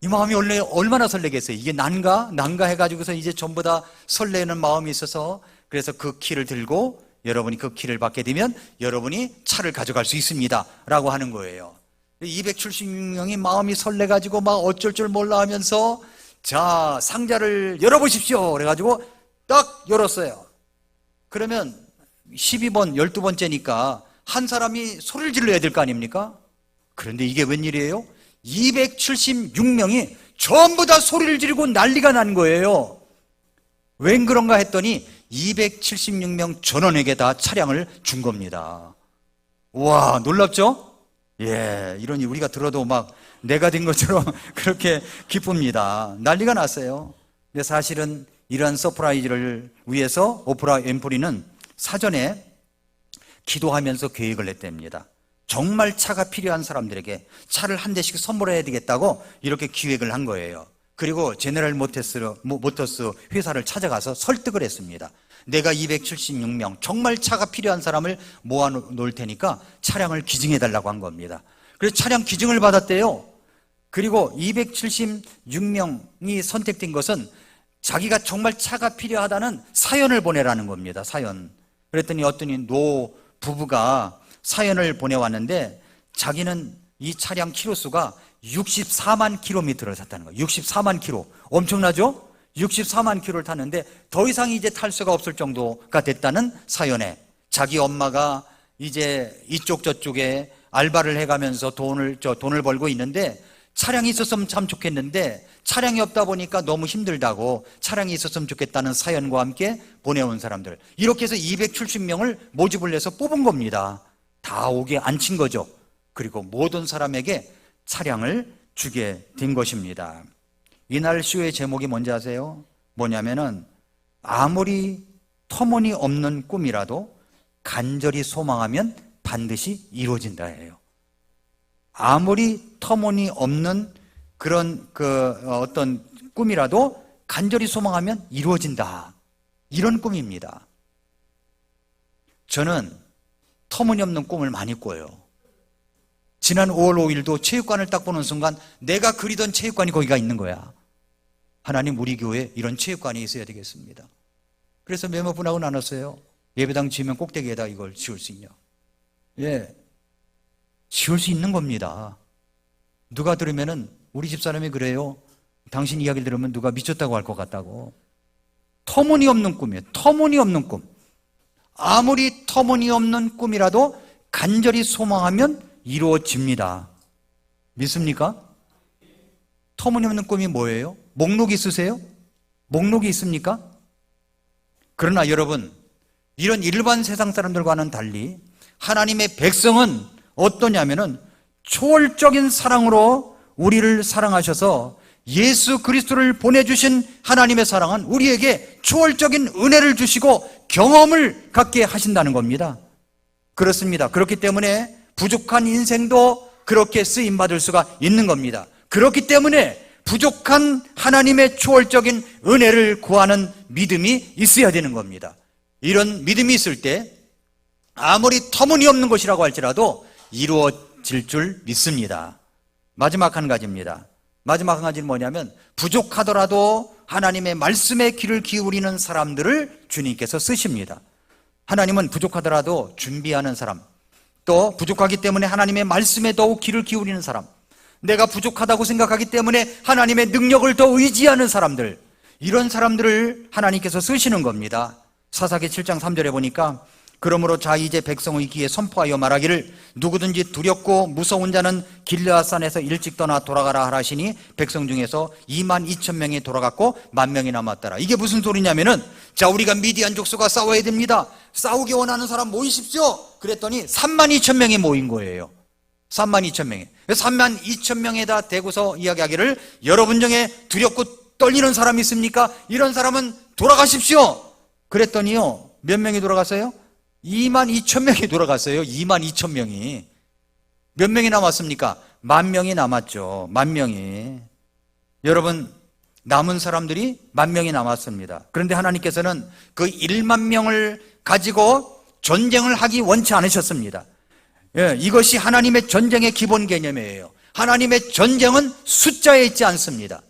이 마음이 원래 얼마나 설레겠어요. 이게 난가 해가지고서 이제 전부 다 설레는 마음이 있어서, 그래서 그 키를 들고 여러분이 그 키를 받게 되면 여러분이 차를 가져갈 수 있습니다 라고 하는 거예요. 276명이 마음이 설레가지고 막 어쩔 줄 몰라 하면서, 자, 상자를 열어보십시오 그래가지고 딱 열었어요. 그러면 12번 12번째니까 한 사람이 소리를 질러야 될 거 아닙니까? 그런데 이게 웬일이에요? 276명이 전부 다 소리를 지르고 난리가 난 거예요. 웬 그런가 했더니 276명 전원에게 다 차량을 준 겁니다. 와, 놀랍죠? 예, 이러니 우리가 들어도 막 내가 된 것처럼 그렇게 기쁩니다. 난리가 났어요. 근데 사실은 이러한 서프라이즈를 위해서 오프라 윈프리는 사전에 기도하면서 계획을 했답니다. 정말 차가 필요한 사람들에게 차를 한 대씩 선물해야 되겠다고 이렇게 기획을 한 거예요. 그리고 제너럴 모터스 회사를 찾아가서 설득을 했습니다. 내가 276명 정말 차가 필요한 사람을 모아 놓을 테니까 차량을 기증해 달라고 한 겁니다. 그래서 차량 기증을 받았대요. 그리고 276명이 선택된 것은 자기가 정말 차가 필요하다는 사연을 보내라는 겁니다. 사연. 그랬더니 어떤 노 부부가 사연을 보내왔는데 자기는 이 차량 키로수가 64만 킬로미터를 탔다는 거예요. 64만 킬로. 엄청나죠? 64만 킬로를 탔는데 더 이상 이제 탈 수가 없을 정도가 됐다는 사연에, 자기 엄마가 이제 이쪽 저쪽에 알바를 해가면서 돈을 벌고 있는데 차량이 있었으면 참 좋겠는데 차량이 없다 보니까 너무 힘들다고 차량이 있었으면 좋겠다는 사연과 함께 보내온 사람들, 이렇게 해서 270명을 모집을 해서 뽑은 겁니다. 다 오게 앉힌 거죠. 그리고 모든 사람에게 차량을 주게 된 것입니다. 이날 쇼의 제목이 뭔지 아세요? 뭐냐면은 아무리 터무니없는 꿈이라도 간절히 소망하면 반드시 이루어진다예요. 아무리 터무니없는 그런 어떤 꿈이라도 간절히 소망하면 이루어진다. 이런 꿈입니다. 저는 터무니없는 꿈을 많이 꿔요. 지난 5월 5일도 체육관을 딱 보는 순간 내가 그리던 체육관이 거기가 있는 거야. 하나님, 우리 교회에 이런 체육관이 있어야 되겠습니다. 그래서 몇몇 분하고 나눴어요. 예배당 지으면 꼭대기에다 이걸 지을 수 있냐. 예, 지을 수 있는 겁니다. 누가 들으면은 우리 집사람이 그래요. 당신 이야기를 들으면 누가 미쳤다고 할 것 같다고. 터무니없는 꿈이에요. 터무니없는 꿈. 아무리 터무니없는 꿈이라도 간절히 소망하면 이루어집니다. 믿습니까? 터무니없는 꿈이 뭐예요? 목록이 있으세요? 목록이 있습니까? 그러나 여러분, 이런 일반 세상 사람들과는 달리 하나님의 백성은 어떠냐면은 초월적인 사랑으로 우리를 사랑하셔서 예수 그리스도를 보내주신 하나님의 사랑은 우리에게 초월적인 은혜를 주시고 경험을 갖게 하신다는 겁니다. 그렇습니다. 그렇기 때문에 부족한 인생도 그렇게 쓰임받을 수가 있는 겁니다. 그렇기 때문에 부족한 하나님의 초월적인 은혜를 구하는 믿음이 있어야 되는 겁니다. 이런 믿음이 있을 때 아무리 터무니없는 것이라고 할지라도 이루어질 줄 믿습니다. 마지막 한 가지입니다. 마지막 한 가지는 뭐냐면 부족하더라도 하나님의 말씀에 귀를 기울이는 사람들을 주님께서 쓰십니다. 하나님은 부족하더라도 준비하는 사람, 또 부족하기 때문에 하나님의 말씀에 더욱 귀를 기울이는 사람, 내가 부족하다고 생각하기 때문에 하나님의 능력을 더 의지하는 사람들, 이런 사람들을 하나님께서 쓰시는 겁니다. 사사기 7장 3절에 보니까 그러므로 자 이제 백성의 귀에 선포하여 말하기를 누구든지 두렵고 무서운 자는 길르앗산에서 일찍 떠나 돌아가라 하시니 백성 중에서 22,000명이 돌아갔고 10,000명이 남았더라. 이게 무슨 소리냐면은 자, 우리가 미디안 족속과 싸워야 됩니다. 싸우기 원하는 사람 모이십시오. 그랬더니 32,000명이 모인 거예요. 32,000명이. 32,000명에다 대고서 이야기하기를 여러분 중에 두렵고 떨리는 사람이 있습니까? 이런 사람은 돌아가십시오. 그랬더니요, 몇 명이 돌아갔어요? 22,000명이 돌아갔어요. 22,000명이. 몇 명이 남았습니까? 10,000명이 남았죠. 10,000명이. 여러분, 남은 사람들이 10,000명이 남았습니다. 그런데 하나님께서는 그 10,000명을 가지고 전쟁을 하기 원치 않으셨습니다. 예, 이것이 하나님의 전쟁의 기본 개념이에요. 하나님의 전쟁은 숫자에 있지 않습니다.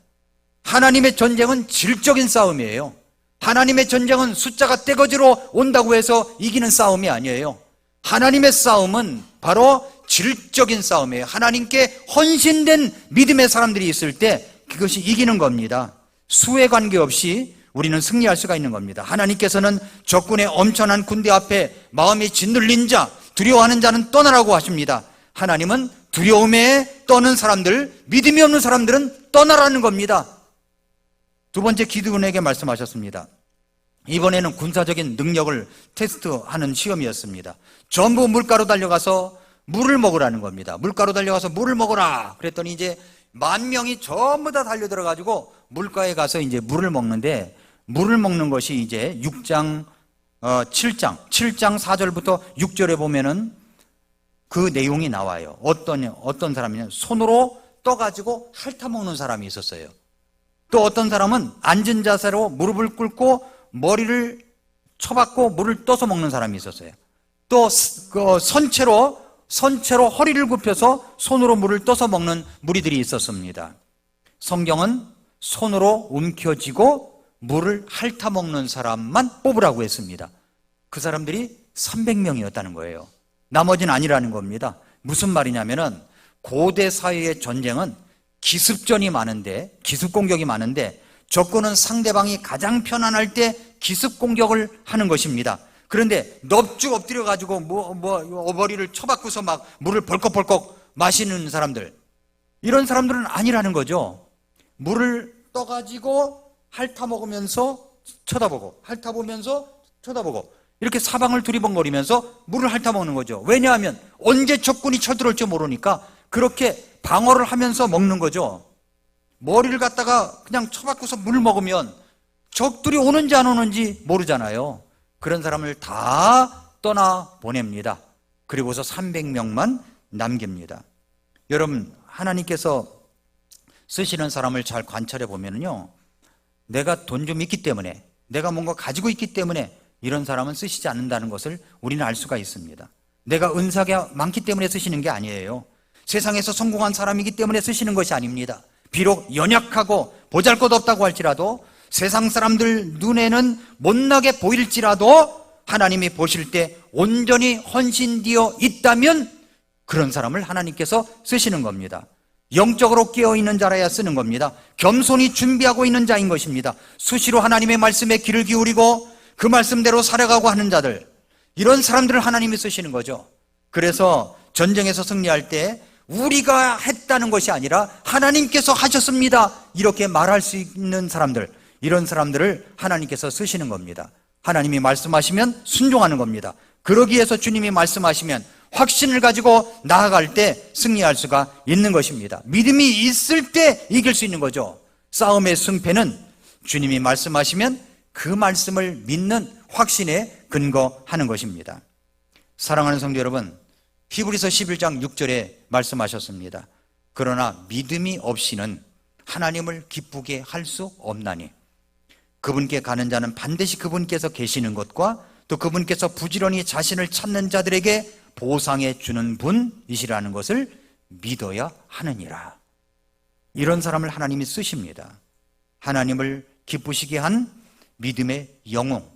하나님의 전쟁은 질적인 싸움이에요. 하나님의 전쟁은 숫자가 떼거지로 온다고 해서 이기는 싸움이 아니에요. 하나님의 싸움은 바로 질적인 싸움이에요. 하나님께 헌신된 믿음의 사람들이 있을 때 그것이 이기는 겁니다. 수에 관계없이 우리는 승리할 수가 있는 겁니다. 하나님께서는 적군의 엄청난 군대 앞에 마음이 짓눌린 자, 두려워하는 자는 떠나라고 하십니다. 하나님은 두려움에 떠는 사람들, 믿음이 없는 사람들은 떠나라는 겁니다. 두 번째, 기드온에게 말씀하셨습니다. 이번에는 군사적인 능력을 테스트하는 시험이었습니다. 전부 물가로 달려가서 물을 먹으라는 겁니다. 물가로 달려가서 물을 먹어라. 그랬더니 이제 10,000명이 전부 다 달려들어가지고 물가에 가서 이제 물을 먹는데, 물을 먹는 것이 이제 7장 4절부터 6절에 보면은 그 내용이 나와요. 어떤 사람이냐, 손으로 떠가지고 핥아먹는 사람이 있었어요. 또 어떤 사람은 앉은 자세로 무릎을 꿇고 머리를 쳐박고 물을 떠서 먹는 사람이 있었어요. 또 선체로 허리를 굽혀서 손으로 물을 떠서 먹는 무리들이 있었습니다. 성경은 손으로 움켜쥐고 물을 핥아먹는 사람만 뽑으라고 했습니다. 그 사람들이 300명이었다는 거예요. 나머지는 아니라는 겁니다. 무슨 말이냐면은 고대 사회의 전쟁은 기습전이 많은데, 기습 공격이 많은데 적군은 상대방이 가장 편안할 때 기습 공격을 하는 것입니다. 그런데 넙죽 엎드려가지고 머리를 쳐박고서 막 물을 벌컥벌컥 마시는 사람들, 이런 사람들은 아니라는 거죠. 물을 떠가지고 핥아먹으면서 쳐다보고, 핥아보면서 쳐다보고, 이렇게 사방을 두리번거리면서 물을 핥아먹는 거죠. 왜냐하면 언제 적군이 쳐들어올지 모르니까 그렇게 방어를 하면서 먹는 거죠. 머리를 갖다가 그냥 쳐박고서 물을 먹으면 적들이 오는지 안 오는지 모르잖아요. 그런 사람을 다 떠나보냅니다. 그리고서 300명만 남깁니다. 여러분, 하나님께서 쓰시는 사람을 잘 관찰해 보면요, 내가 돈 좀 있기 때문에, 내가 뭔가 가지고 있기 때문에 이런 사람은 쓰시지 않는다는 것을 우리는 알 수가 있습니다. 내가 은사가 많기 때문에 쓰시는 게 아니에요. 세상에서 성공한 사람이기 때문에 쓰시는 것이 아닙니다. 비록 연약하고 보잘것없다고 할지라도, 세상 사람들 눈에는 못나게 보일지라도 하나님이 보실 때 온전히 헌신되어 있다면 그런 사람을 하나님께서 쓰시는 겁니다. 영적으로 깨어있는 자라야 쓰는 겁니다. 겸손히 준비하고 있는 자인 것입니다. 수시로 하나님의 말씀에 귀를 기울이고 그 말씀대로 살아가고 하는 자들, 이런 사람들을 하나님이 쓰시는 거죠. 그래서 전쟁에서 승리할 때 우리가 했다는 것이 아니라 하나님께서 하셨습니다, 이렇게 말할 수 있는 사람들, 이런 사람들을 하나님께서 쓰시는 겁니다. 하나님이 말씀하시면 순종하는 겁니다. 그러기 위해서 주님이 말씀하시면 확신을 가지고 나아갈 때 승리할 수가 있는 것입니다. 믿음이 있을 때 이길 수 있는 거죠. 싸움의 승패는 주님이 말씀하시면 그 말씀을 믿는 확신에 근거하는 것입니다. 사랑하는 성도 여러분, 히브리서 11장 6절에 말씀하셨습니다. 그러나 믿음이 없이는 하나님을 기쁘게 할 수 없나니 그분께 가는 자는 반드시 그분께서 계시는 것과 또 그분께서 부지런히 자신을 찾는 자들에게 보상해 주는 분이시라는 것을 믿어야 하느니라. 이런 사람을 하나님이 쓰십니다. 하나님을 기쁘시게 한 믿음의 영웅,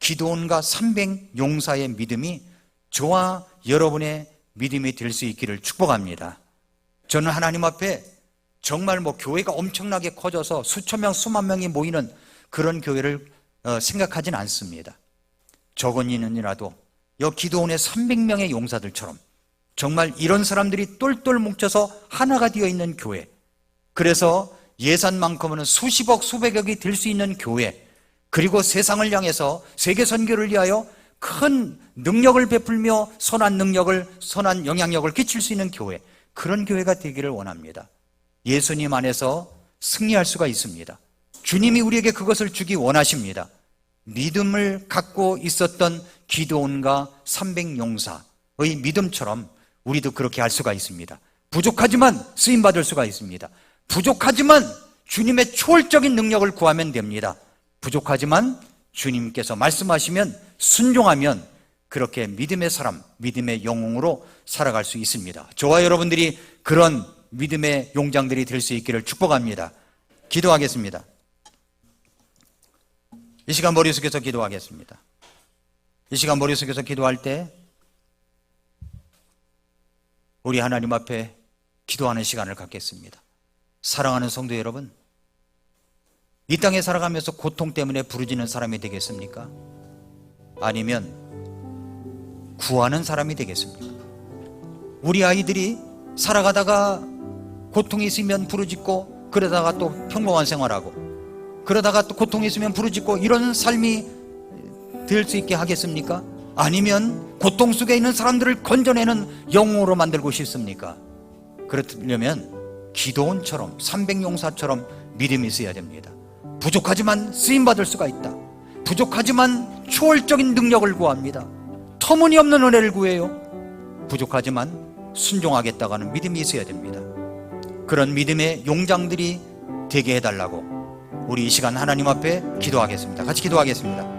기드온과 300용사의 믿음이 저와 여러분의 믿음이 될 수 있기를 축복합니다. 저는 하나님 앞에 정말 교회가 엄청나게 커져서 수천 명, 수만 명이 모이는 그런 교회를 생각하진 않습니다. 적은 인원이라도 기드온의 300명의 용사들처럼 정말 이런 사람들이 똘똘 뭉쳐서 하나가 되어 있는 교회, 그래서 예산만큼은 수십억, 수백억이 될 수 있는 교회, 그리고 세상을 향해서 세계 선교를 위하여 큰 능력을 베풀며 선한 능력을, 선한 영향력을 끼칠 수 있는 교회, 그런 교회가 되기를 원합니다. 예수님 안에서 승리할 수가 있습니다. 주님이 우리에게 그것을 주기 원하십니다. 믿음을 갖고 있었던 기드온과 300용사의 믿음처럼 우리도 그렇게 할 수가 있습니다. 부족하지만 쓰임받을 수가 있습니다. 부족하지만 주님의 초월적인 능력을 구하면 됩니다. 부족하지만 주님께서 말씀하시면 순종하면 그렇게 믿음의 사람, 믿음의 영웅으로 살아갈 수 있습니다. 저와 여러분들이 그런 믿음의 용장들이 될 수 있기를 축복합니다. 기도하겠습니다. 이 시간 머릿속에서 기도하겠습니다. 이 시간 머릿속에서 기도할 때 우리 하나님 앞에 기도하는 시간을 갖겠습니다. 사랑하는 성도 여러분, 이 땅에 살아가면서 고통 때문에 부르짖는 사람이 되겠습니까? 아니면 구하는 사람이 되겠습니까? 우리 아이들이 살아가다가 고통이 있으면 부르짖고, 그러다가 또 평범한 생활하고, 그러다가 또 고통이 있으면 부르짖고, 이런 삶이 될 수 있게 하겠습니까? 아니면 고통 속에 있는 사람들을 건져내는 영웅으로 만들고 싶습니까? 그러려면 기드온처럼, 300용사처럼 믿음이 있어야 됩니다. 부족하지만 쓰임받을 수가 있다. 부족하지만 초월적인 능력을 구합니다. 터무니없는 은혜를 구해요. 부족하지만 순종하겠다고 하는 믿음이 있어야 됩니다. 그런 믿음의 용장들이 되게 해달라고 우리 이 시간 하나님 앞에 기도하겠습니다. 같이 기도하겠습니다.